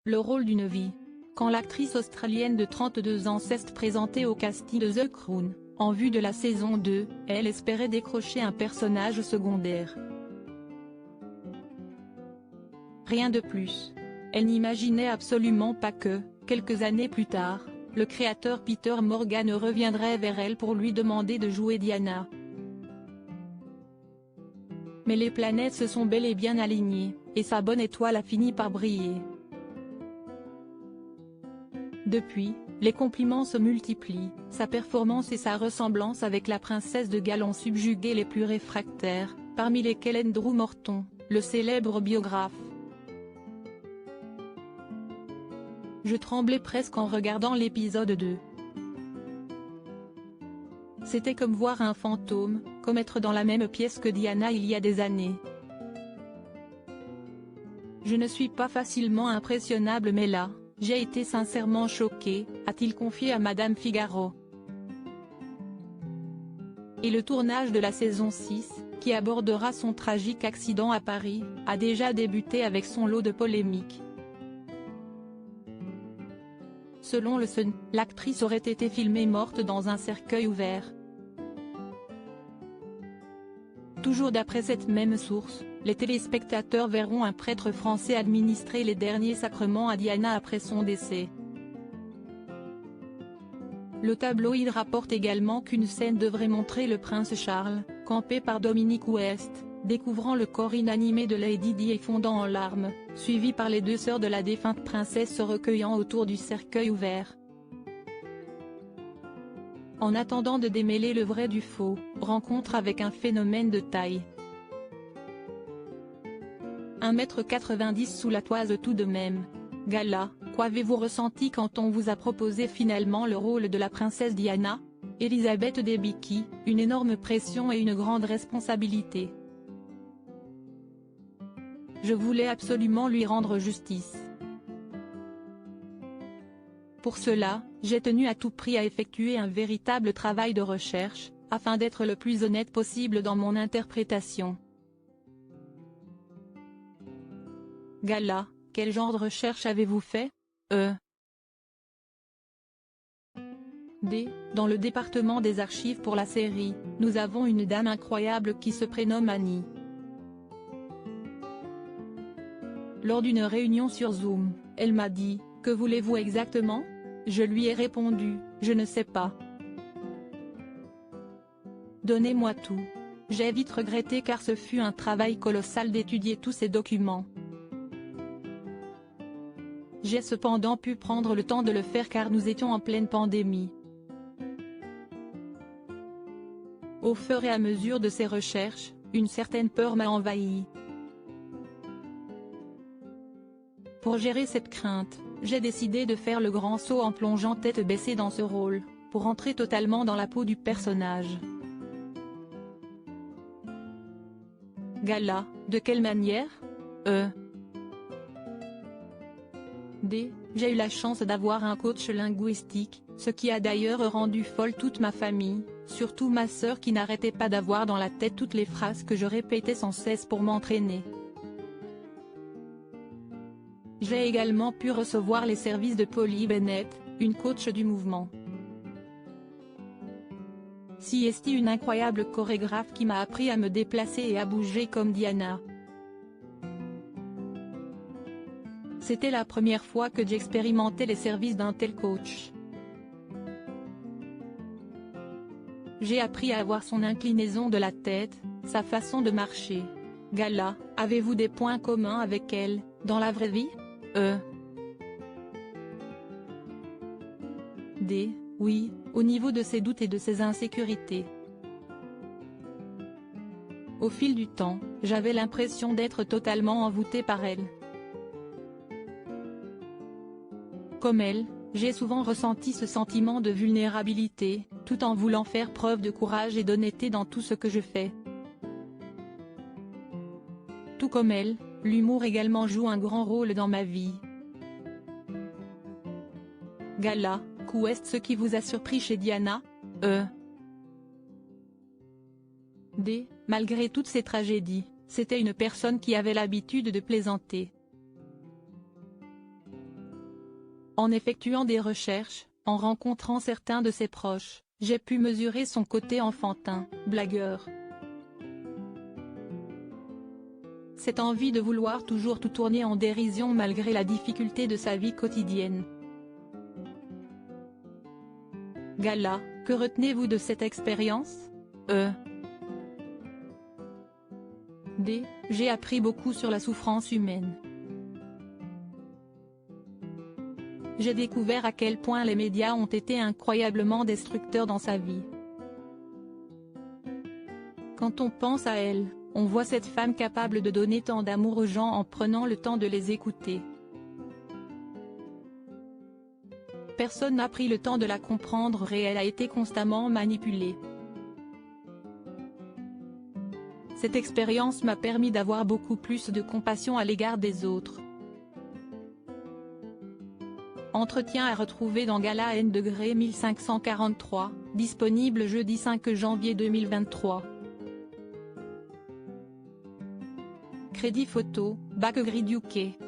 Le rôle d'une vie. Quand l'actrice australienne de 32 ans s'est présentée au casting de The Crown, en vue de la saison 2, elle espérait décrocher un personnage secondaire. Rien de plus. Elle n'imaginait absolument pas que, quelques années plus tard, le créateur Peter Morgan reviendrait vers elle pour lui demander de jouer Diana. Mais les planètes se sont bel et bien alignées, et sa bonne étoile a fini par briller. Depuis, les compliments se multiplient, sa performance et sa ressemblance avec la princesse de Galles ont subjugué les plus réfractaires, parmi lesquels Andrew Morton, le célèbre biographe. Je tremblais presque en regardant l'épisode 2. C'était comme voir un fantôme, comme être dans la même pièce que Diana il y a des années. Je ne suis pas facilement impressionnable mais là, j'ai été sincèrement choqué, a-t-il confié à Madame Figaro. Et le tournage de la saison 6, qui abordera son tragique accident à Paris, a déjà débuté avec son lot de polémiques. Selon le Sun, l'actrice aurait été filmée morte dans un cercueil ouvert. Toujours d'après cette même source, les téléspectateurs verront un prêtre français administrer les derniers sacrements à Diana après son décès. Le tabloïd rapporte également qu'une scène devrait montrer le prince Charles, campé par Dominique West, découvrant le corps inanimé de Lady Di et fondant en larmes, suivi par les deux sœurs de la défunte princesse se recueillant autour du cercueil ouvert. En attendant de démêler le vrai du faux, rencontre avec un phénomène de taille. 1,90 m sous la toise tout de même. Gala, qu'avez-vous ressenti quand on vous a proposé finalement le rôle de la princesse Diana? Elisabeth Debicki, une énorme pression et une grande responsabilité. Je voulais absolument lui rendre justice. Pour cela, j'ai tenu à tout prix à effectuer un véritable travail de recherche, afin d'être le plus honnête possible dans mon interprétation. Gala, quel genre de recherche avez-vous fait? Dans le département des archives pour la série, nous avons une dame incroyable qui se prénomme Annie. Lors d'une réunion sur Zoom, elle m'a dit, « Que voulez-vous exactement ?» Je lui ai répondu, « Je ne sais pas. Donnez-moi tout. » J'ai vite regretté car ce fut un travail colossal d'étudier tous ces documents. J'ai cependant pu prendre le temps de le faire car nous étions en pleine pandémie. Au fur et à mesure de ces recherches, une certaine peur m'a envahi. Pour gérer cette crainte, j'ai décidé de faire le grand saut en plongeant tête baissée dans ce rôle, pour entrer totalement dans la peau du personnage. Gala, de quelle manière? J'ai eu la chance d'avoir un coach linguistique, ce qui a d'ailleurs rendu folle toute ma famille, surtout ma sœur qui n'arrêtait pas d'avoir dans la tête toutes les phrases que je répétais sans cesse pour m'entraîner. J'ai également pu recevoir les services de Polly Bennett, une coach du mouvement. C'est une incroyable chorégraphe qui m'a appris à me déplacer et à bouger comme Diana. C'était la première fois que j'expérimentais les services d'un tel coach. J'ai appris à avoir son inclinaison de la tête, sa façon de marcher. Gala, avez-vous des points communs avec elle, dans la vraie vie? Oui, au niveau de ses doutes et de ses insécurités. Au fil du temps, j'avais l'impression d'être totalement envoûtée par elle. Comme elle, j'ai souvent ressenti ce sentiment de vulnérabilité, tout en voulant faire preuve de courage et d'honnêteté dans tout ce que je fais. Tout comme elle, l'humour également joue un grand rôle dans ma vie. Gala, qu'est ce qui vous a surpris chez Diana? Malgré toutes ces tragédies, c'était une personne qui avait l'habitude de plaisanter. En effectuant des recherches, en rencontrant certains de ses proches, j'ai pu mesurer son côté enfantin, blagueur. Cette envie de vouloir toujours tout tourner en dérision malgré la difficulté de sa vie quotidienne. Gala, que retenez-vous de cette expérience? J'ai appris beaucoup sur la souffrance humaine. J'ai découvert à quel point les médias ont été incroyablement destructeurs dans sa vie. Quand on pense à elle, on voit cette femme capable de donner tant d'amour aux gens en prenant le temps de les écouter. Personne n'a pris le temps de la comprendre et elle a été constamment manipulée. Cette expérience m'a permis d'avoir beaucoup plus de compassion à l'égard des autres. Entretien à retrouver dans Gala N° 1543, disponible jeudi 5 janvier 2023. Crédit photo, Bakegrid UK.